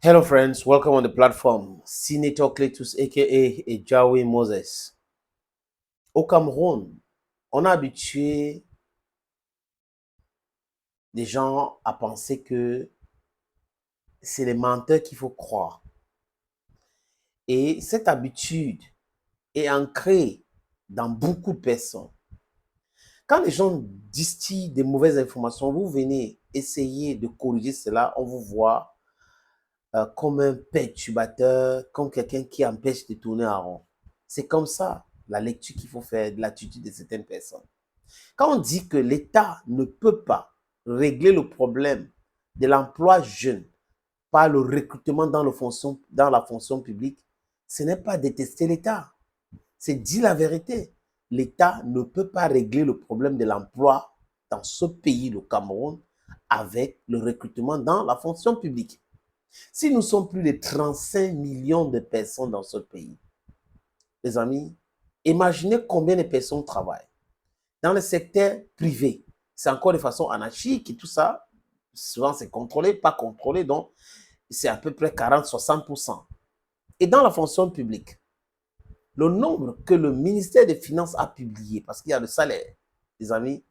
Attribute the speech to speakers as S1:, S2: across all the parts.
S1: Hello, friends. Welcome on the platform. Senator Cletus, aka Ejawe Moses. Au Cameroun, on a habitué les gens à penser que c'est les menteurs qu'il faut croire. Et cette habitude est ancrée dans beaucoup de personnes. Quand les gens distillent des mauvaises informations, vous venez essayer de corriger cela, on vous voit comme un perturbateur, comme quelqu'un qui empêche de tourner en rond. C'est comme ça la lecture qu'il faut faire de l'attitude de certaines personnes. Quand on dit que l'État ne peut pas régler le problème de l'emploi jeune par le recrutement dans la fonction publique, ce n'est pas détester l'État, c'est dire la vérité. L'État ne peut pas régler le problème de l'emploi dans ce pays, le Cameroun, avec le recrutement dans la fonction publique. Si nous sommes plus de 35 millions de personnes dans ce pays, les amis, imaginez combien de personnes travaillent. Dans le secteur privé, c'est encore de façon anarchique et tout ça. Souvent, c'est contrôlé, pas contrôlé, donc c'est à peu près 40-60%. Et dans la fonction publique, le nombre que le ministère des Finances a publié, parce qu'il y a le salaire, les amis,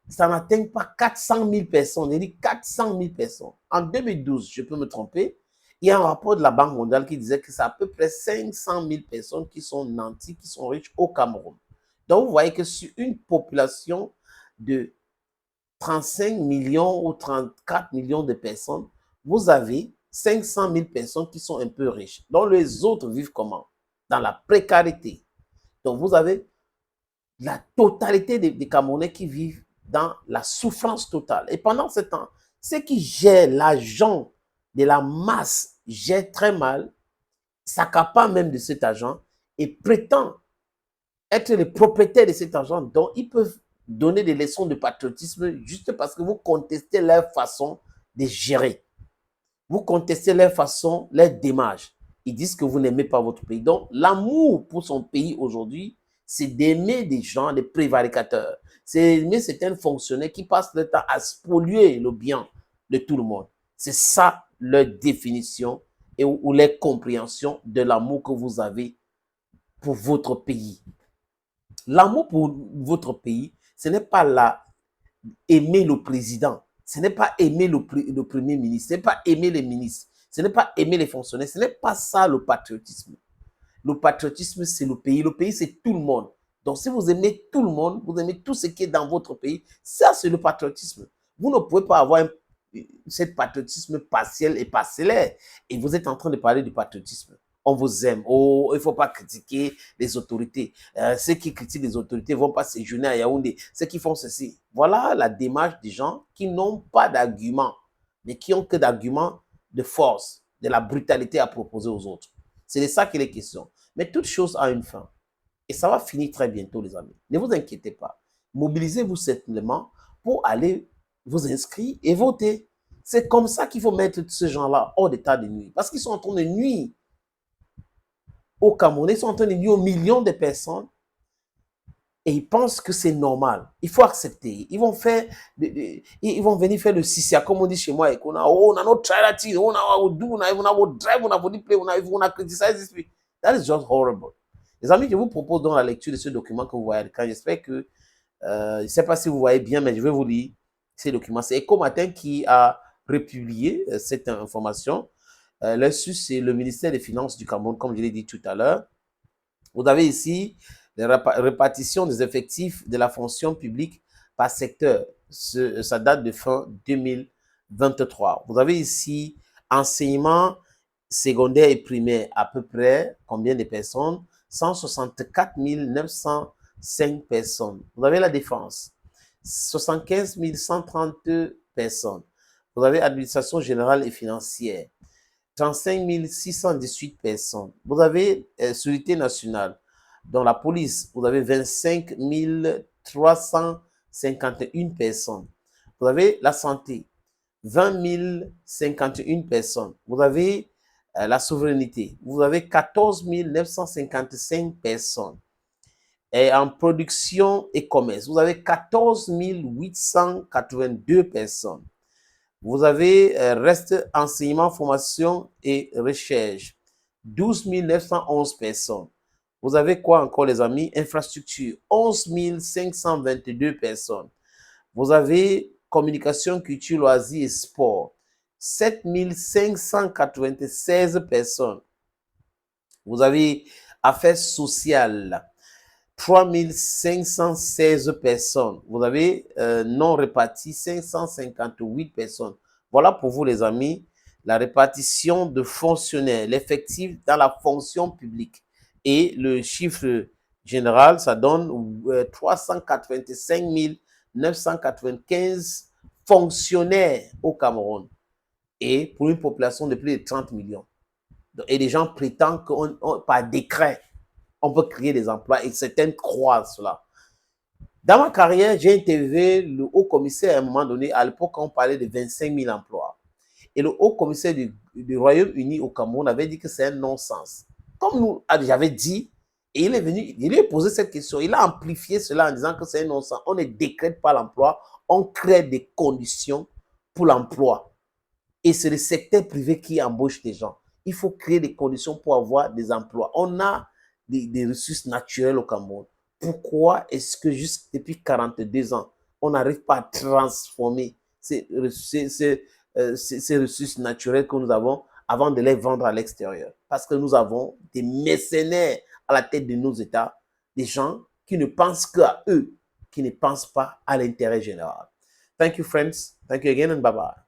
S1: ça n'atteint pas 400 000 personnes. Il dit 400 000 personnes. En 2012, je peux me tromper, il y a un rapport de la Banque mondiale qui disait que c'est à peu près 500 000 personnes qui sont nantis, qui sont riches au Cameroun. Donc, vous voyez que sur une population de 35 millions ou 34 millions de personnes, vous avez 500 000 personnes qui sont un peu riches. Donc, les autres vivent comment? Dans la précarité. Donc, vous avez la totalité des Camerounais qui vivent dans la souffrance totale. Et pendant ce temps, ceux qui gèrent l'argent de la masse gèrent très mal, s'accaparent même de cet argent et prétendent être les propriétaires de cet argent dont ils peuvent donner des leçons de patriotisme juste parce que vous contestez leur façon de gérer. Vous contestez leur façon, leur démarche. Ils disent que vous n'aimez pas votre pays. Donc, l'amour pour son pays aujourd'hui, c'est d'aimer des gens, des prévaricateurs. C'est aimer certains fonctionnaires qui passent le temps à spolier le bien de tout le monde. C'est ça leur définition et ou leur compréhension de l'amour que vous avez pour votre pays. L'amour pour votre pays, ce n'est pas là aimer le président, ce n'est pas aimer le premier ministre, ce n'est pas aimer les ministres, ce n'est pas aimer les fonctionnaires, ce n'est pas ça le patriotisme. Le patriotisme, c'est le pays. Le pays, c'est tout le monde. Donc, si vous aimez tout le monde, vous aimez tout ce qui est dans votre pays, ça, c'est le patriotisme. Vous ne pouvez pas avoir ce patriotisme partiel et parcellaire. Et vous êtes en train de parler du patriotisme. On vous aime. Oh, il ne faut pas critiquer les autorités. Ceux qui critiquent les autorités ne vont pas séjourner à Yaoundé. Ceux qui font ceci. Voilà la démarche des gens qui n'ont pas d'arguments, mais qui ont que d'arguments de force, de la brutalité à proposer aux autres. C'est de ça qu'il est question. Mais toute chose a une fin. Et ça va finir très bientôt, les amis. Ne vous inquiétez pas. Mobilisez-vous simplement pour aller vous inscrire et voter. C'est comme ça qu'il faut mettre ces gens-là hors d'état de nuire. Parce qu'ils sont en train de nuire aux Camerounais, ils sont en train de nuire aux millions de personnes et ils pensent que c'est normal. Il faut accepter. Ils vont faire, ils vont venir faire le sissia, comme on dit chez moi. On a notre charity, on a notre drive, on a notre play, on a criticize. That is just horrible. Les amis, je vous propose donc la lecture de ce document que vous voyez à l'écran. J'espère que, je ne sais pas si vous voyez bien, mais je vais vous lire ces documents. C'est Eco Matin qui a republié cette information. Là-dessus, c'est le ministère des Finances du Cameroun, comme je l'ai dit tout à l'heure. Vous avez ici la répartition des effectifs de la fonction publique par secteur. Ça date de fin 2023. Vous avez ici enseignement secondaire et primaire, à peu près combien de personnes? 164 905 personnes. Vous avez la défense, 75 130 personnes. Vous avez administration générale et financière, 35 618 personnes. Vous avez sécurité nationale. Dans la police, vous avez 25 351 personnes. Vous avez la santé, 20 051 personnes. Vous avez la souveraineté, vous avez 14 955 personnes. Et en production et commerce, vous avez 14 882 personnes. Vous avez reste enseignement, formation et recherche. 12 911 personnes. Vous avez quoi encore, les amis? Infrastructure. 11 522 personnes. Vous avez communication, culture, loisirs et sport. 7 596 personnes. Vous avez affaires sociales. 3 516 personnes. Vous avez non répartis 558 personnes. Voilà pour vous, les amis, la répartition de fonctionnaires, l'effectif dans la fonction publique. Et le chiffre général, ça donne 385 995 fonctionnaires au Cameroun. Et pour une population de plus de 30 millions. Et les gens prétendent qu'on, par décret, on peut créer des emplois et certains croient cela. Dans ma carrière, j'ai interviewé le haut commissaire à un moment donné. À l'époque, on parlait de 25 000 emplois. Et le haut commissaire du Royaume-Uni au Cameroun avait dit que c'est un non-sens. Comme nous, j'avais dit, et il est venu, il lui a posé cette question. Il a amplifié cela en disant que c'est un non-sens. On ne décrète pas l'emploi, on crée des conditions pour l'emploi. Et c'est le secteur privé qui embauche des gens. Il faut créer des conditions pour avoir des emplois. On a des ressources naturelles au Cameroun. Pourquoi est-ce que juste depuis 42 ans, on n'arrive pas à transformer ces ressources naturelles que nous avons avant de les vendre à l'extérieur? Parce que nous avons des mercenaires à la tête de nos États, des gens qui ne pensent qu'à eux, qui ne pensent pas à l'intérêt général. Thank you, friends. Thank you again and bye-bye.